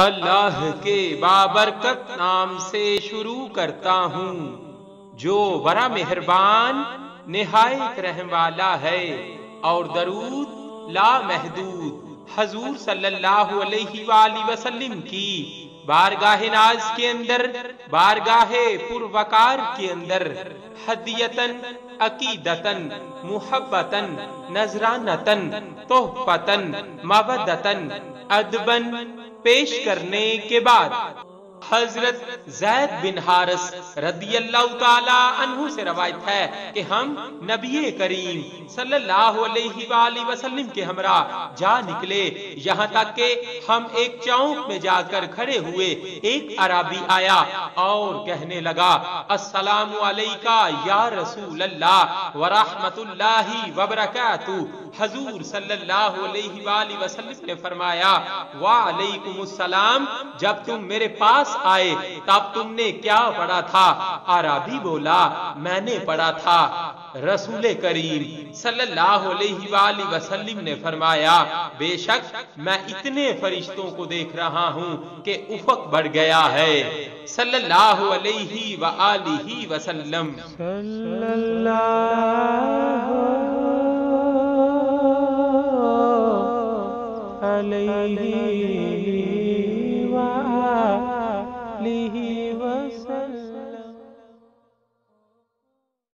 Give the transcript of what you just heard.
اللہ کے بابرکت نام سے شروع کرتا ہوں جو بڑا مہربان نہایت رحم والا ہے، اور درود لامحدود حضور صلی اللہ علیہ وآلہ وسلم کی بارگاہ ناز کے اندر، بارگاہ پروقار کے اندر ہدیتاً عقیدتاً محبتاً نذرانتاً تحفتاً مودتاً ادباً پیش کرنے کے بعد حضرت زید بن حارث رضی اللہ تعالی عنہ سے روایت ہے کہ ہم نبی کریم صلی اللہ علیہ وآلہ وسلم کے ہمراہ جا نکلے، یہاں تک کہ ہم ایک چوک میں جا کر کھڑے ہوئے۔ ایک عربی آیا اور کہنے لگا السلام علیکہ یا رسول اللہ ورحمت اللہ وبرکاتہ۔ حضور صلی اللہ علیہ وآلہ وسلم نے فرمایا وعلیکم السلام، جب تم میرے پاس آئے تب تم نے کیا پڑھا تھا؟ عربی بولا میں نے پڑھا تھا رسول کریم صلی اللہ علیہ وآلہ وسلم نے فرمایا بے شک میں اتنے فرشتوں کو دیکھ رہا ہوں کہ افق بڑھ گیا ہے۔ صلی اللہ علیہ وآلہ وسلم۔ صلی اللہ علیہ